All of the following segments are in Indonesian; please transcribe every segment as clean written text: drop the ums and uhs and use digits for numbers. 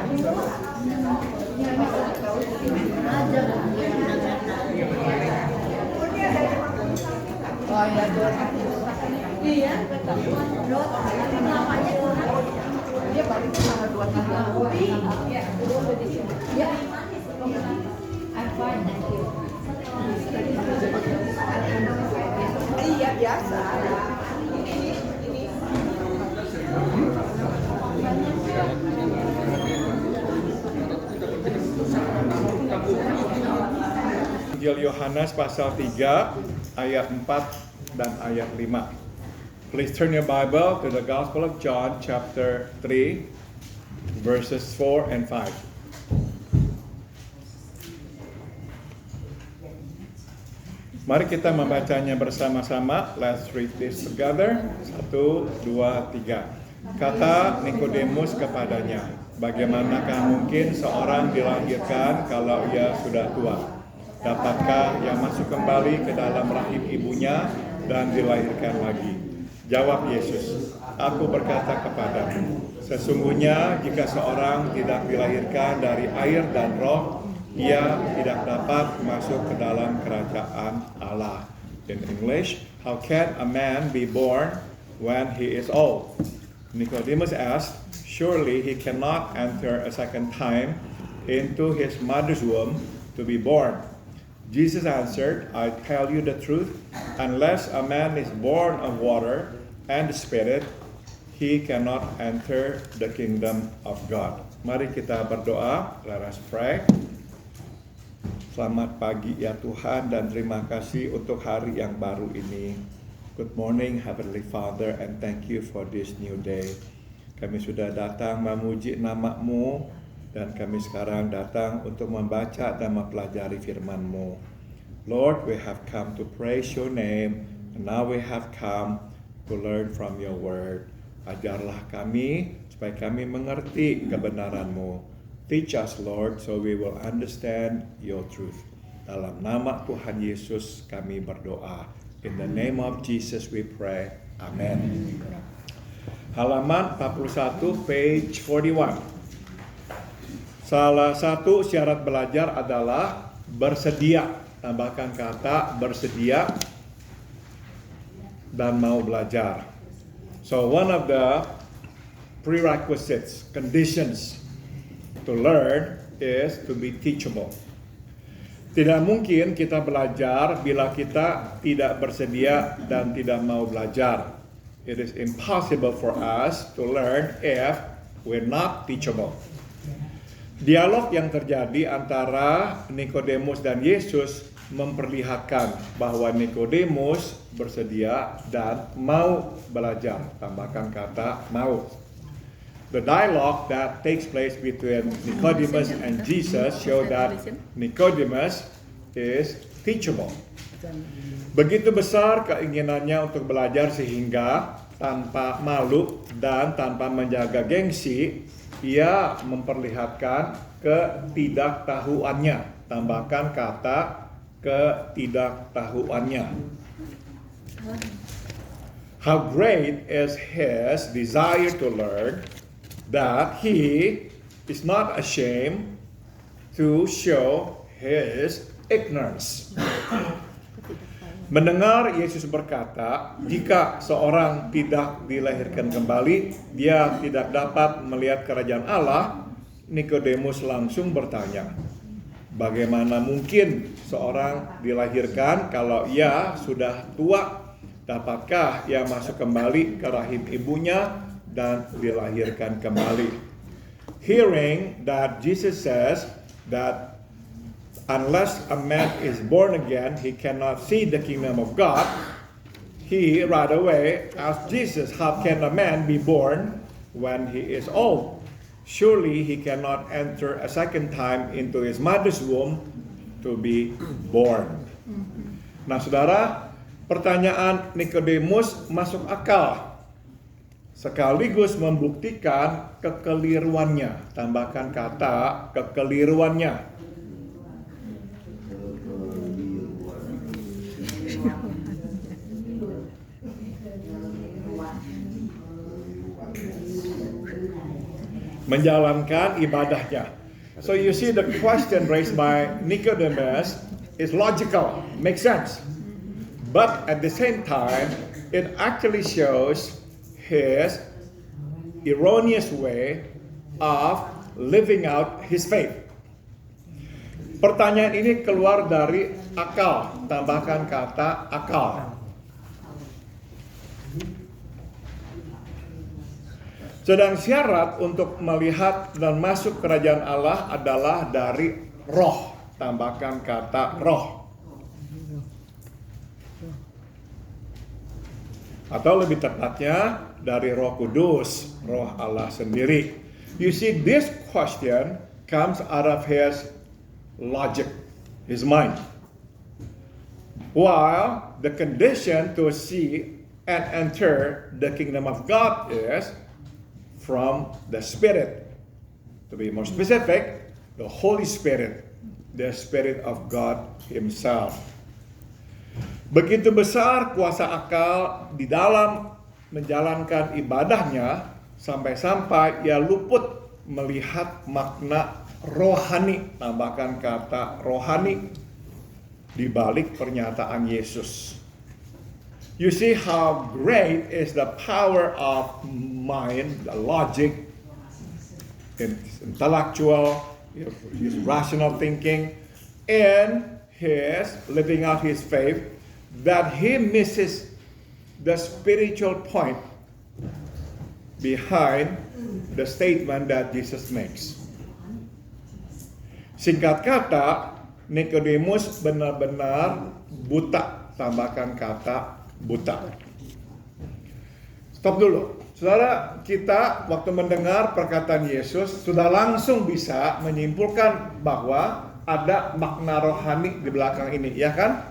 Iya, dia balik tanggal 23. Ya. I'm fine, thank you. Iya, biasa. Injil Yohanes pasal 3 ayat 4 dan ayat 5. Please turn your Bible to the Gospel of John chapter 3 verses 4 and 5. Mari kita membacanya bersama-sama. Let's read this together. 1, 2, 3. Kata Nikodemus kepadanya, bagaimanakah mungkin seorang dilahirkan kalau ia sudah tua? Dapatkah ia masuk kembali ke dalam rahim ibunya dan dilahirkan lagi? Jawab Yesus, aku berkata kepadamu, sesungguhnya jika seorang tidak dilahirkan dari air dan roh, ia tidak dapat masuk ke dalam kerajaan Allah. In English, how can a man be born when he is old? Nicodemus asked, surely he cannot enter a second time into his mother's womb to be born. Jesus answered, I tell you the truth, unless a man is born of water and the Spirit, he cannot enter the kingdom of God. Mari kita berdoa. Let us pray. Selamat pagi ya Tuhan, dan terima kasih untuk hari yang baru ini. Good morning Heavenly Father, and thank you for this new day. Kami sudah datang memuji nama-Mu, dan kami sekarang datang untuk membaca dan mempelajari firman-Mu. Lord, we have come to praise your name, and now we have come to learn from your word. Ajarlah kami supaya kami mengerti kebenaran-Mu. Teach us, Lord, so we will understand your truth. Dalam nama Tuhan Yesus kami berdoa. In the name of Jesus we pray. Amen. Halaman 41, page 41. Salah satu syarat belajar adalah bersedia. Tambahkan kata bersedia dan mau belajar. So one of the prerequisites, conditions to learn is to be teachable. Tidak mungkin kita belajar bila kita tidak bersedia dan tidak mau belajar. It is impossible for us to learn if we're not teachable. Dialog yang terjadi antara Nikodemus dan Yesus memperlihatkan bahwa Nikodemus bersedia dan mau belajar. Tambahkan kata mau. The dialogue that takes place between Nicodemus and Jesus show that Nicodemus is teachable. Begitu besar keinginannya untuk belajar sehingga tanpa malu dan tanpa menjaga gengsi, ia memperlihatkan ketidaktahuannya. Tambahkan kata ketidaktahuannya. How great is his desire to learn that he is not ashamed to show his ignorance. Mendengar Yesus berkata, jika seorang tidak dilahirkan kembali, dia tidak dapat melihat kerajaan Allah. Nikodemus langsung bertanya, bagaimana mungkin seorang dilahirkan kalau ia sudah tua? Dapatkah ia masuk kembali ke rahim ibunya dan dilahirkan kembali? Hearing that Jesus says that unless a man is born again, he cannot see the kingdom of God, he right away asked Jesus, how can a man be born when he is old? Surely he cannot enter a second time into his mother's womb to be born. Nah saudara, pertanyaan Nikodemus masuk akal, sekaligus membuktikan kekeliruannya. Tambahkan kata kekeliruannya. menjalankan ibadahnya. So you see the question raised by Nicodemus is logical, makes sense. But at the same time, it actually shows his erroneous way of living out his faith. Pertanyaan ini keluar dari akal, tambahkan kata akal. Sedang syarat untuk melihat dan masuk kerajaan Allah adalah dari roh, tambahkan kata roh. Atau lebih tepatnya dari Roh Kudus, Roh Allah sendiri. You see, this question comes out of his logic, his mind. While the condition to see and enter the kingdom of God is from the Spirit. To be more specific, the Holy Spirit, the Spirit of God Himself. Begitu besar kuasa akal di dalam menjalankan ibadahnya, sampai-sampai ia luput melihat makna rohani, tambahkan kata rohani, di balik pernyataan Yesus. You see how great is the power of mind, the logic, intellectual, his rational thinking, and his living out his faith, that he misses the spiritual point behind the statement that Jesus makes. Singkat kata, Nicodemus benar-benar buta, tambahkan kata buta. Stop dulu. Saudara, kita waktu mendengar perkataan Yesus sudah langsung bisa menyimpulkan bahwa ada makna rohani di belakang ini, ya kan?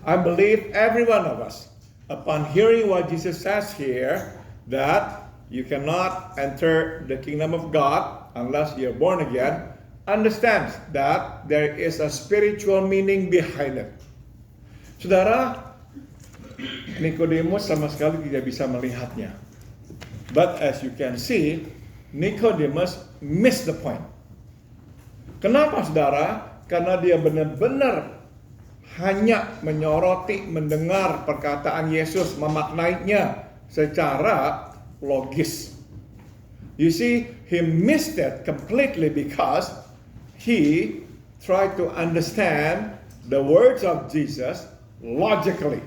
I believe every one of us, upon hearing what Jesus says here, that you cannot enter the kingdom of God unless you're born again, understands that there is a spiritual meaning behind it. Saudara, Nicodemus sama sekali tidak bisa melihatnya. But as you can see, Nicodemus missed the point. Kenapa, saudara? Karena dia benar-benar hanya menyoroti, mendengar perkataan Yesus, memaknainya secara logis. You see, he missed it completely because he tried to understand the words of Jesus logically.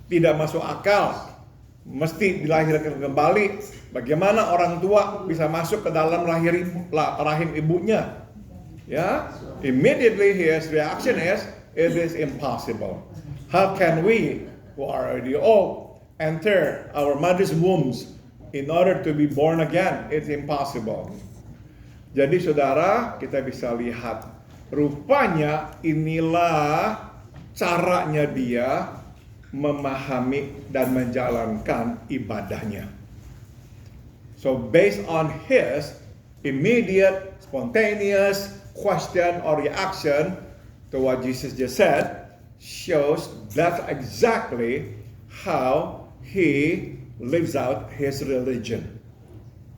Tidak masuk akal, mesti dilahirkan kembali. Bagaimana orang tua bisa masuk ke dalam rahim ibunya? Ya, immediately his reaction is, it is impossible. How can we, who are already old, enter our mother's wombs in order to be born again? It's impossible. Jadi saudara, kita bisa lihat, rupanya inilah caranya dia memahami dan menjalankan ibadahnya. So based on his immediate, spontaneous question or reaction to what Jesus just said, shows that's exactly how he lives out his religion.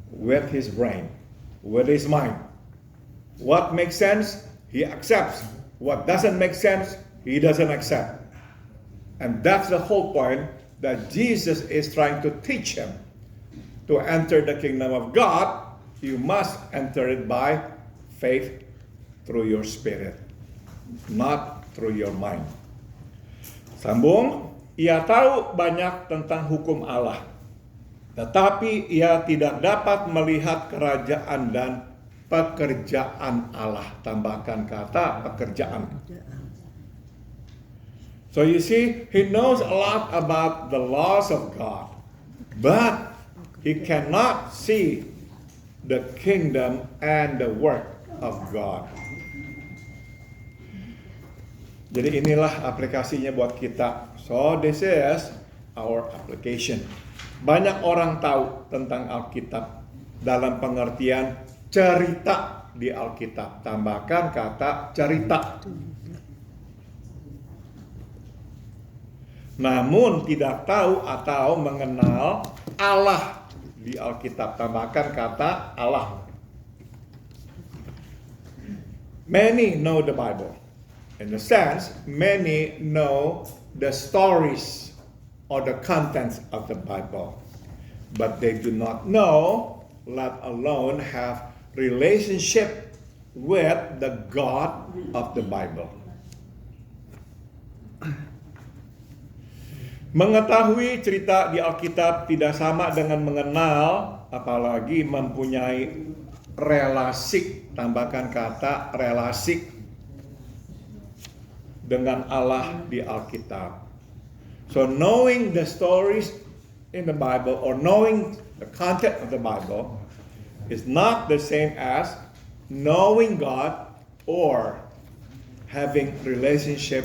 With his brain, with his mind. What makes sense, he accepts. What doesn't make sense, he doesn't accept. And that's the whole point that Jesus is trying to teach him. To enter the kingdom of God, you must enter it by faith through your spirit, not through your mind. Sambung, ia tahu banyak tentang hukum Allah, tetapi ia tidak dapat melihat kerajaan dan pekerjaan Allah. Tambahkan kata pekerjaan. So you see, he knows a lot about the laws of God, but he cannot see the kingdom and the work of God. Jadi inilah aplikasinya buat kita. So this is our application. Banyak orang tahu tentang Alkitab dalam pengertian cerita di Alkitab. Tambahkan kata cerita. Namun tidak tahu atau mengenal Allah di Alkitab. Tambahkan kata Allah. Many know the Bible. In a sense, many know the stories or the contents of the Bible. But they do not know, let alone have relationship with the God of the Bible. Mengetahui cerita di Alkitab tidak sama dengan mengenal, apalagi mempunyai relasi, tambahkan kata relasi dengan Allah di Alkitab. So knowing the stories in the Bible or knowing the content of the Bible is not the same as knowing God or having relationship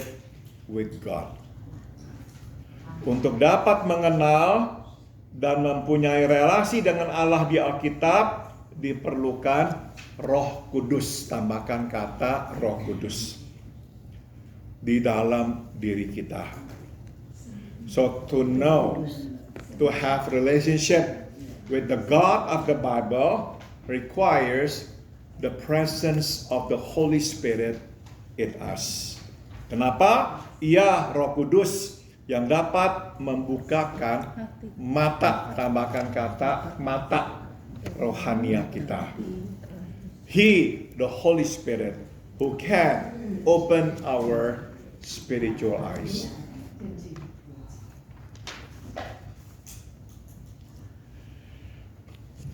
with God. Untuk dapat mengenal dan mempunyai relasi dengan Allah di Alkitab diperlukan Roh Kudus, tambahkan kata Roh Kudus di dalam diri kita. So to know, to have relationship with the God of the Bible requires the presence of the Holy Spirit in us. Kenapa? Ia Roh Kudus yang dapat membukakan mata, tambahkan kata mata rohania kita. He, the Holy Spirit, who can open our spiritual eyes.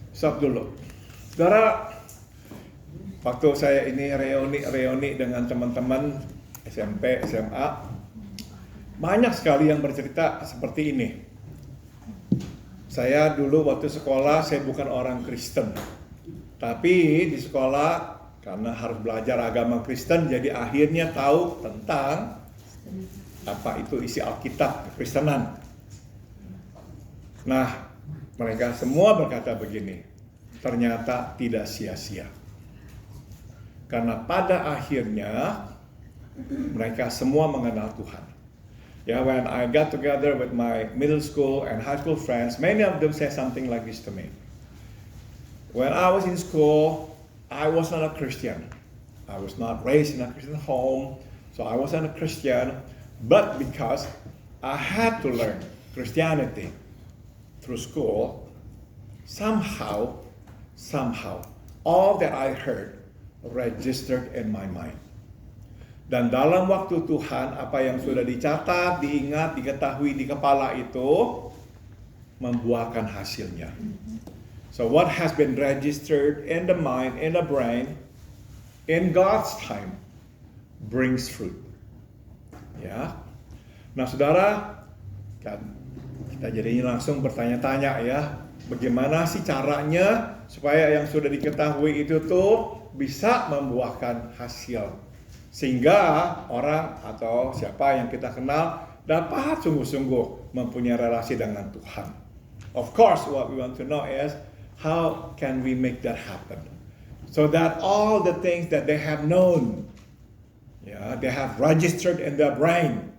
Stop dulu. Saudara, waktu saya ini reuni dengan teman-teman SMP, SMA, banyak sekali yang bercerita seperti ini. Saya dulu waktu sekolah, saya bukan orang Kristen. Tapi di sekolah, karena harus belajar agama Kristen, jadi akhirnya tahu tentang apa itu isi Alkitab, Kekristenan. Nah, mereka semua berkata begini, ternyata tidak sia-sia. Karena pada akhirnya, mereka semua mengenal Tuhan. Yeah, when I got together with my middle school and high school friends, many of them say something like this to me. When I was in school, I was not a Christian. I was not raised in a Christian home, so I wasn't a Christian. But because I had to learn Christianity through school, somehow, all that I heard registered in my mind. Dan dalam waktu Tuhan, apa yang sudah dicatat, diingat, diketahui di kepala itu membuahkan hasilnya. So what has been registered in the mind, in the brain, in God's time, brings fruit. Ya. Nah, saudara, kan kita jadinya langsung bertanya-tanya ya, bagaimana sih caranya supaya yang sudah diketahui itu tuh bisa membuahkan hasil. Sehingga orang atau siapa yang kita kenal dapat sungguh-sungguh mempunyai relasi dengan Tuhan. Of course, what we want to know is how can we make that happen? So that all the things that they have known, they have registered in their brain,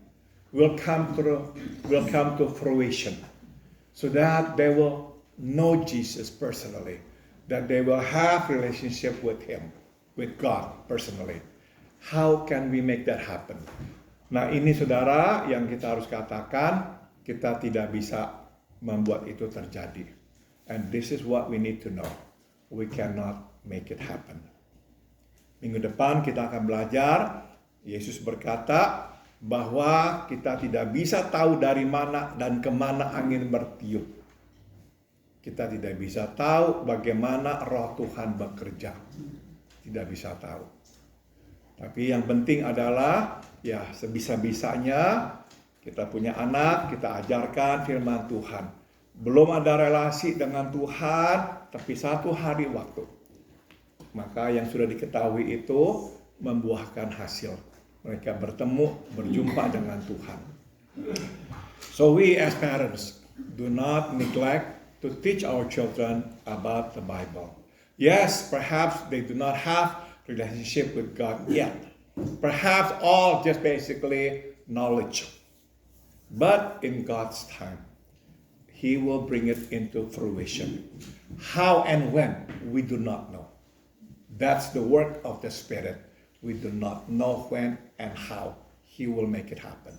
will come to fruition. So that they will know Jesus personally, that they will have relationship with Him, with God personally. How can we make that happen? Nah, ini saudara yang kita harus katakan, kita tidak bisa membuat itu terjadi. And this is what we need to know. We cannot make it happen. Minggu depan kita akan belajar, Yesus berkata bahwa kita tidak bisa tahu dari mana dan kemana angin bertiup. Kita tidak bisa tahu bagaimana roh Tuhan bekerja. Tidak bisa tahu. Tapi yang penting adalah ya sebisa-bisanya kita punya anak, kita ajarkan firman Tuhan. Belum ada relasi dengan Tuhan, tapi satu hari waktu. Maka yang sudah diketahui itu membuahkan hasil. Mereka bertemu, berjumpa dengan Tuhan. So we as parents do not neglect to teach our children about the Bible. Yes, perhaps they do not have relationship with God yet. Perhaps all just basically knowledge. But in God's time, He will bring it into fruition. How and when, we do not know. That's the work of the Spirit. We do not know when and how He will make it happen.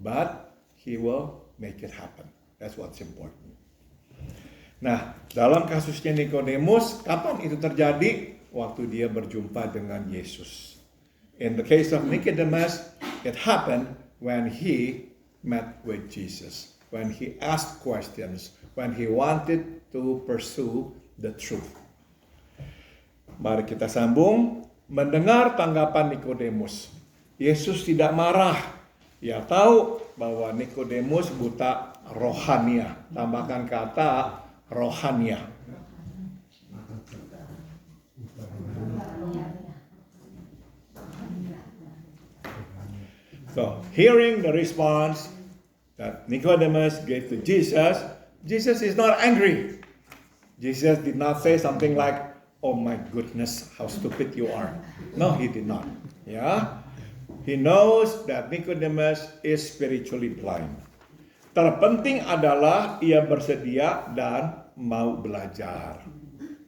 But He will make it happen. That's what's important. Nah, dalam kasusnya Nikodemus, kapan itu terjadi? Waktu dia berjumpa dengan Yesus. In the case of Nicodemus, it happened when he met with Jesus. When he asked questions, when he wanted to pursue the truth. Mari kita sambung. Mendengar tanggapan Nikodemus, Yesus tidak marah. Ia tahu bahwa Nikodemus buta rohania. Tambahkan kata rohania. So, hearing the response that Nicodemus gave to Jesus, Jesus is not angry. Jesus did not say something like, "Oh my goodness, how stupid you are." No, he did not. Yeah, he knows that Nicodemus is spiritually blind. Terpenting adalah ia bersedia dan mau belajar.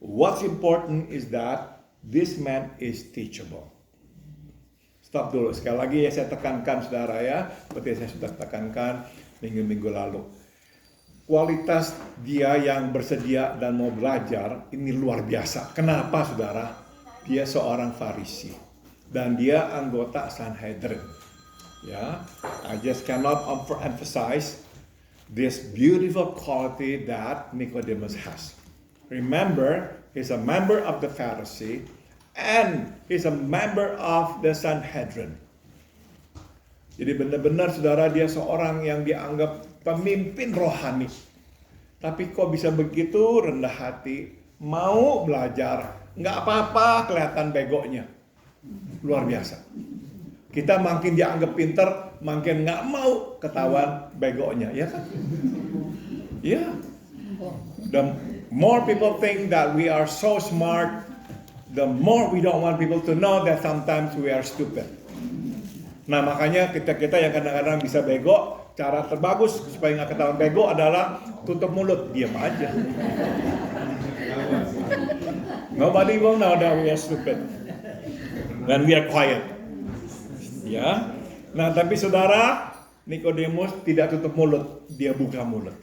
What's important is that this man is teachable. Stop dulu, sekali lagi ya saya tekankan saudara ya, seperti saya sudah tekankan minggu-minggu lalu. Kualitas dia yang bersedia dan mau belajar ini luar biasa. Kenapa saudara? Dia seorang Farisi dan dia anggota Sanhedrin. Ya, I just cannot overemphasize this beautiful quality that Nicodemus has. Remember, he's a member of the Pharisee and he's a member of the Sanhedrin. Jadi benar-benar saudara dia seorang yang dianggap pemimpin rohani. Tapi kok bisa begitu rendah hati, mau belajar, nggak apa-apa kelihatan begonya. Luar biasa. Kita makin dianggap pinter, makin nggak mau ketahuan begonya, ya kan? Ya. Yeah. The more people think that we are so smart, the more we don't want people to know that sometimes we are stupid. Nah makanya kita yang kadang-kadang bisa bego, cara terbagus supaya nggak ketahuan bego adalah tutup mulut, diam aja. Nobody will know that we are stupid when we are quiet. Ya, nah tapi saudara, Nikodemus tidak tutup mulut, dia buka mulut.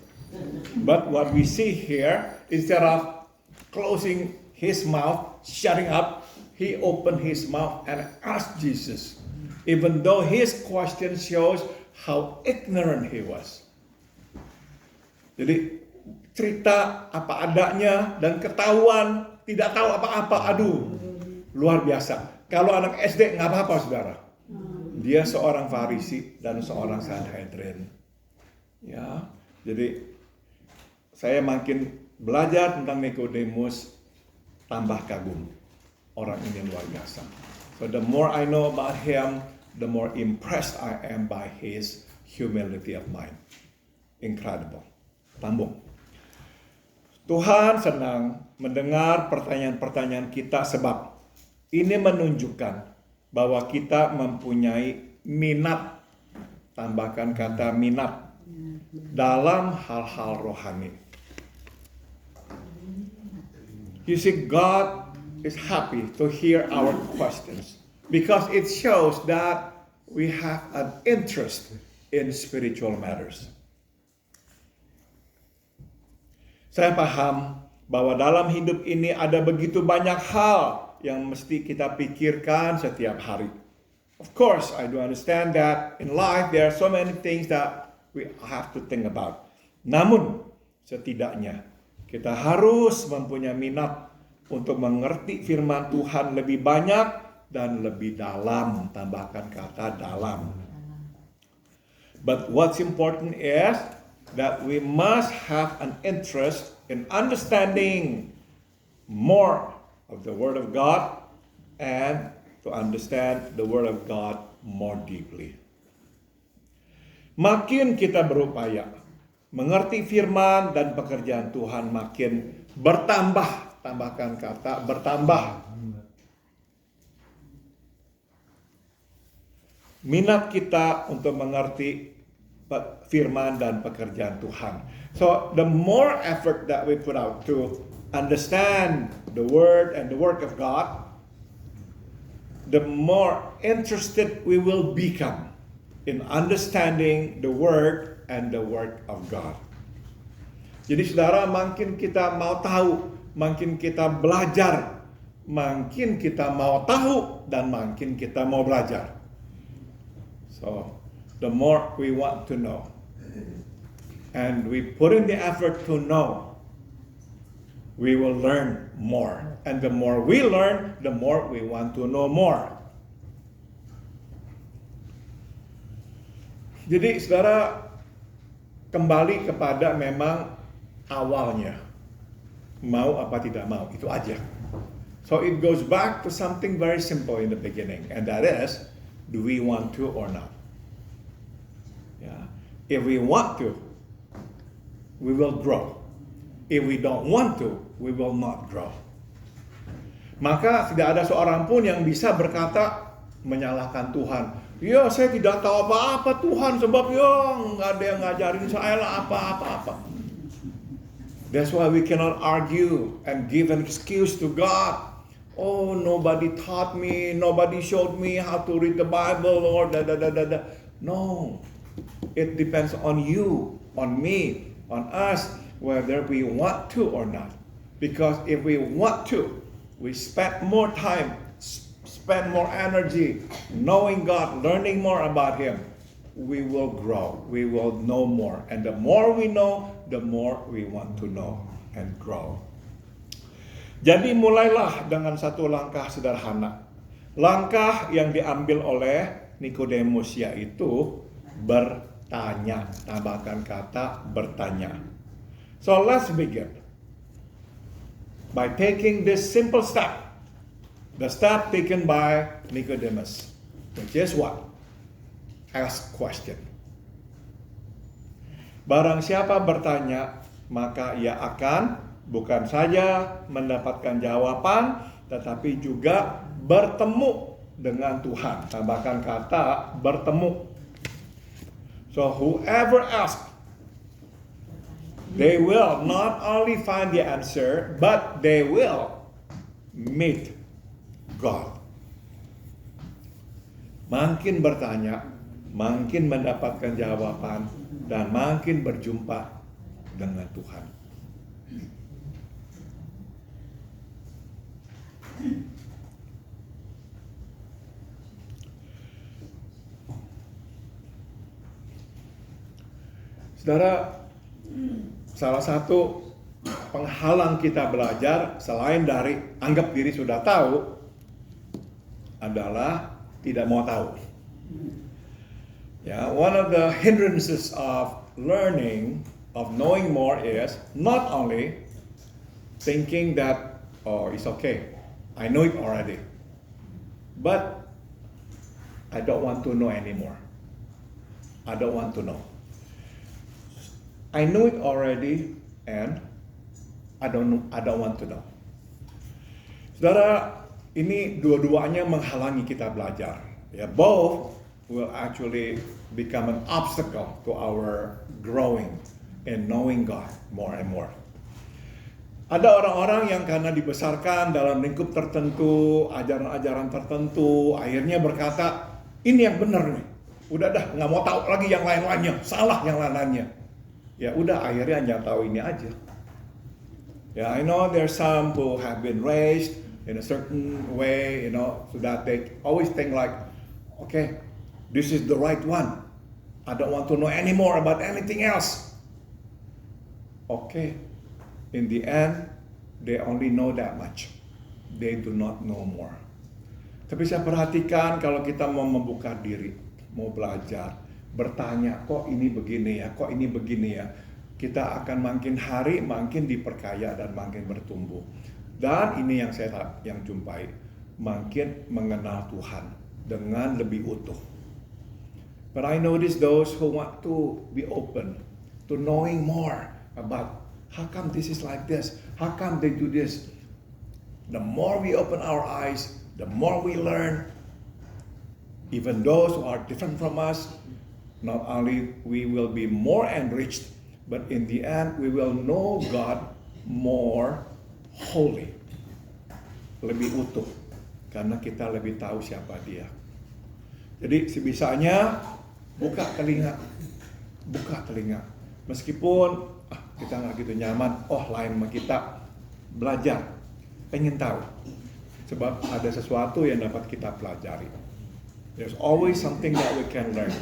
But what we see here, instead of closing his mouth, shutting up, he opened his mouth and asked Jesus. Even though his question shows how ignorant he was. Jadi cerita apa adanya dan ketahuan tidak tahu apa-apa, aduh luar biasa. Kalau anak SD nggak apa-apa saudara. Dia seorang Farisi dan seorang Sanhedrin. Ya, jadi saya makin belajar tentang Nikodemus, tambah kagum. Orang ini luar biasa. So the more I know about him, the more impressed I am by his humility of mind. Incredible. Tambung. Tuhan senang mendengar pertanyaan-pertanyaan kita sebab ini menunjukkan bahwa kita mempunyai minat, tambahkan kata minat, dalam hal-hal rohani. You see, God is happy to hear our questions because it shows that we have an interest in spiritual matters. Saya paham bahwa dalam hidup ini ada begitu banyak hal yang mesti kita pikirkan setiap hari. Of course, I do understand that in life there are so many things that we have to think about. Namun, setidaknya kita harus mempunyai minat untuk mengerti firman Tuhan lebih banyak dan lebih dalam. Tambahkan kata dalam. But what's important is that we must have an interest in understanding more of the Word of God and to understand the Word of God more deeply. Makin kita berupaya mengerti firman dan pekerjaan Tuhan makin bertambah, tambahkan kata bertambah. Minat kita untuk mengerti firman dan pekerjaan Tuhan. So the more effort that we put out to understand the word and the work of God, the more interested we will become in understanding the word and the work of God. Jadi saudara, makin kita mau tahu, makin kita belajar, makin kita mau tahu, dan makin kita mau belajar. So, the more we want to know, and we put in the effort to know, we will learn more. And the more we learn, the more we want to know more. Jadi saudara, kembali kepada memang awalnya. Mau apa tidak mau, itu aja. So it goes back to something very simple in the beginning. And that is, do we want to or not? Yeah. If we want to, we will grow. If we don't want to, we will not grow. Maka tidak ada seorang pun yang bisa berkata menyalahkan Tuhan. Ya, saya tidak tahu apa-apa Tuhan, sebab ya nggak ada yang ngajarin saya lah apa-apa. That's why we cannot argue and give an excuse to God. Oh, nobody taught me, nobody showed me how to read the Bible, or da. No, it depends on you, on me, on us, whether we want to or not. Because if we want to, we spend more time, spend more energy knowing God, learning more about Him, we will grow, we will know more. And the more we know, the more we want to know and grow. Jadi mulailah dengan satu langkah sederhana. Langkah yang diambil oleh Nikodemus yaitu bertanya. Tambahkan kata bertanya. So let's begin by taking this simple step. The step taken by Nicodemus, which is what? Ask question. Barang siapa bertanya, maka ia akan bukan saja mendapatkan jawaban, tetapi juga bertemu dengan Tuhan. Tambahkan kata bertemu. So whoever asks, they will not only find the answer, but they will meet God. Makin bertanya, makin mendapatkan jawaban, dan makin berjumpa dengan Tuhan. Saudara, salah satu penghalang kita belajar selain dari anggap diri sudah tahu adalah tidak mau tahu. Yeah, one of the hindrances of learning, of knowing more is not only thinking that, oh, it's okay, I know it already, but I don't want to know anymore. I don't want to know. I know it already and I don't want to know. Saudara, ini dua-duanya menghalangi kita belajar. Ya, both will actually become an obstacle to our growing and knowing God more and more. Ada orang-orang yang karena dibesarkan dalam lingkup tertentu, ajaran-ajaran tertentu, akhirnya berkata, ini yang benar nih. Udah dah, nggak mau tahu lagi yang lain-lainnya, salah yang lain-lainnya. Ya udah, akhirnya hanya tahu ini aja. Yeah, I know there's some who have been raised in a certain way, so that they always think like, okay, this is the right one. I don't want to know any more about anything else. Okay, in the end, they only know that much. They do not know more. Tapi saya perhatikan kalau kita mau membuka diri, mau belajar, bertanya, kok ini begini ya, kok ini begini ya, kita akan makin hari makin diperkaya dan makin bertumbuh. Dan ini yang saya jumpai, makin mengenal Tuhan dengan lebih utuh. But I notice those who want to be open to knowing more about how come this is like this, how come they do this. The more we open our eyes, the more we learn. Even those who are different from us, not only we will be more enriched, but in the end we will know God more holy. Lebih utuh, karena kita lebih tahu siapa Dia. Jadi sebisanya buka telinga. Meskipun kita nggak gitu nyaman, lain sama kita, belajar, pengen tahu. Sebab ada sesuatu yang dapat kita pelajari. There's always something that we can learn,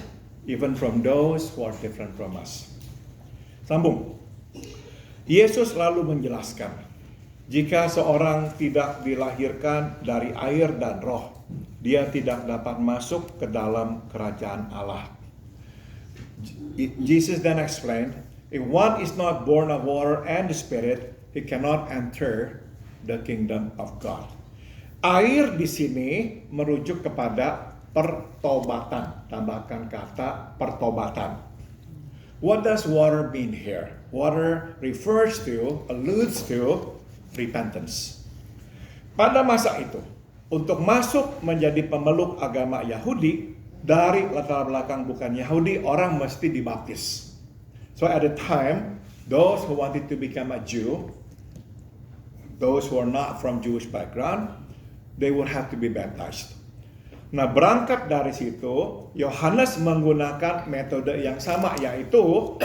even from those who are different from us. Sambung. Yesus lalu menjelaskan, jika seorang tidak dilahirkan dari air dan roh, dia tidak dapat masuk ke dalam kerajaan Allah. Jesus then explained, if one is not born of water and the Spirit, he cannot enter the kingdom of God. Air di sini merujuk kepada pertobatan. Tambahkan kata pertobatan. What does water mean here? Water alludes to repentance. Pada masa itu, untuk masuk menjadi pemeluk agama Yahudi, dari latar belakang bukan Yahudi, orang mesti dibaptis. So at the time, those who wanted to become a Jew, those who are not from Jewish background, they would have to be baptized. Nah, berangkat dari situ, Yohanes menggunakan metode yang sama, yaitu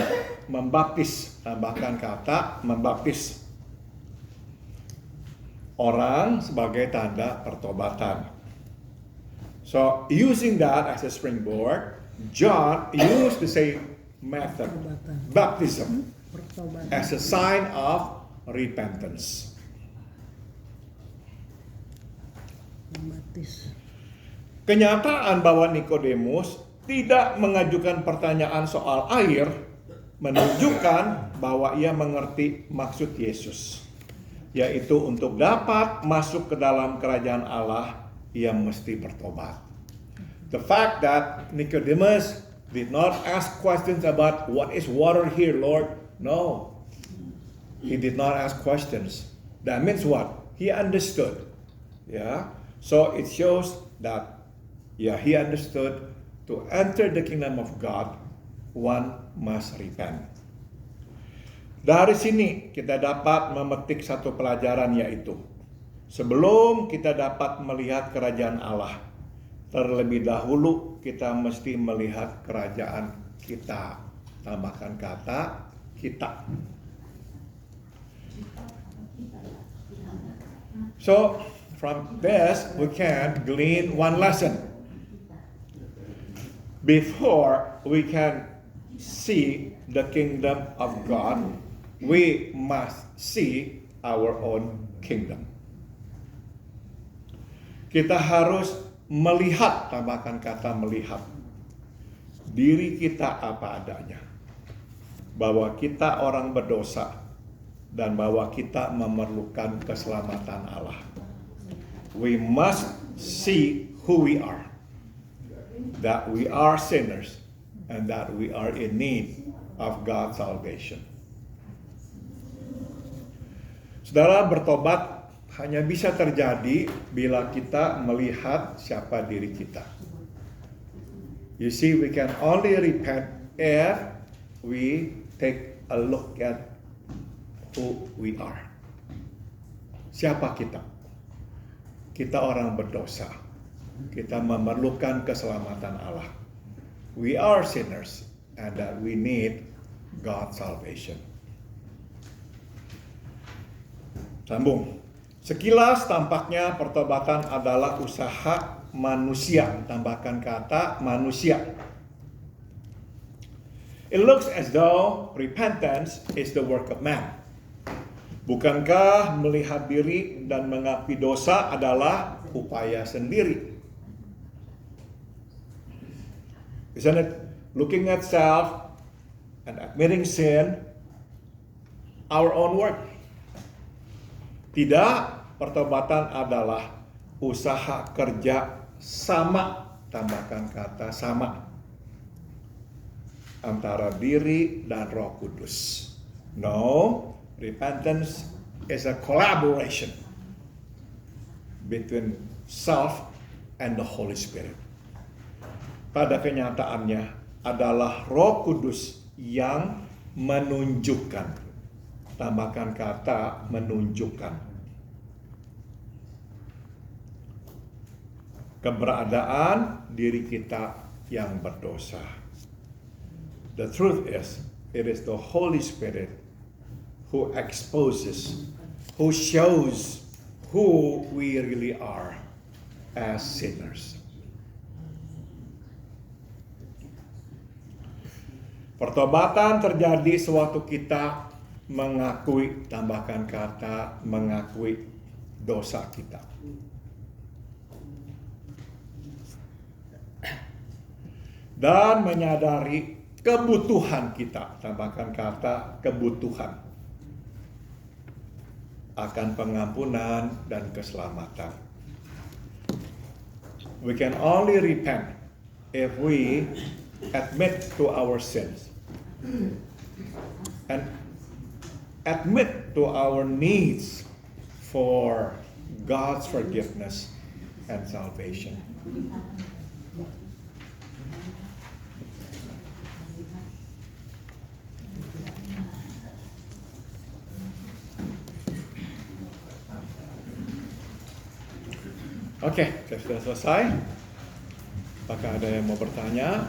membaptis. Tambahkan kata membaptis orang sebagai tanda pertobatan. So, using that as a springboard, John used the same method, baptism, as a sign of repentance. Kenyataan bahwa Nikodemus tidak mengajukan pertanyaan soal air menunjukkan bahwa ia mengerti maksud Yesus, yaitu untuk dapat masuk ke dalam kerajaan Allah, ia mesti bertobat. The fact that Nicodemus did not ask questions about what is water here, Lord. No, he did not ask questions. That means what? He understood. Yeah. So it shows that he understood to enter the kingdom of God, one must repent. Dari sini kita dapat memetik satu pelajaran, yaitu sebelum kita dapat melihat kerajaan Allah, terlebih dahulu kita mesti melihat kerajaan kita. Tambahkan kata kita. So from this we can glean one lesson. Before we can see the kingdom of God, we must see our own kingdom. Kita harus melihat, tambahkan kata melihat, diri kita apa adanya. Bahwa kita orang berdosa dan bahwa kita memerlukan keselamatan Allah. We must see who we are. That we are sinners and that we are in need of God's salvation. Saudara, bertobat hanya bisa terjadi bila kita melihat siapa diri kita. You see, we can only repent if we take a look at who we are. Siapa kita? Kita orang berdosa. Kita memerlukan keselamatan Allah. We are sinners and that we need God's salvation. Sambung. Sekilas tampaknya pertobatan adalah usaha manusia. Tambahkan kata manusia. It looks as though repentance is the work of man. Bukankah melihat diri dan mengakui dosa adalah upaya sendiri? Isn't it looking at self and admitting sin our own work? Tidak, pertobatan adalah usaha kerja sama, tambahkan kata sama, antara diri dan Roh Kudus. No, repentance is a collaboration between self and the Holy Spirit. Pada kenyataannya, adalah Roh Kudus yang menunjukkan. Tambahkan kata menunjukkan. Keberadaan diri kita yang berdosa. The truth is, it is the Holy Spirit who exposes, who shows who we really are as sinners. Pertobatan terjadi sewaktu kita mengakui, tambahkan kata mengakui dosa kita. Dan menyadari kebutuhan kita, tambahkan kata kebutuhan akan pengampunan dan keselamatan. We can only repent if we admit to our sins and admit to our needs for God's forgiveness and salvation. Oke, sudah selesai. Apakah ada yang mau bertanya?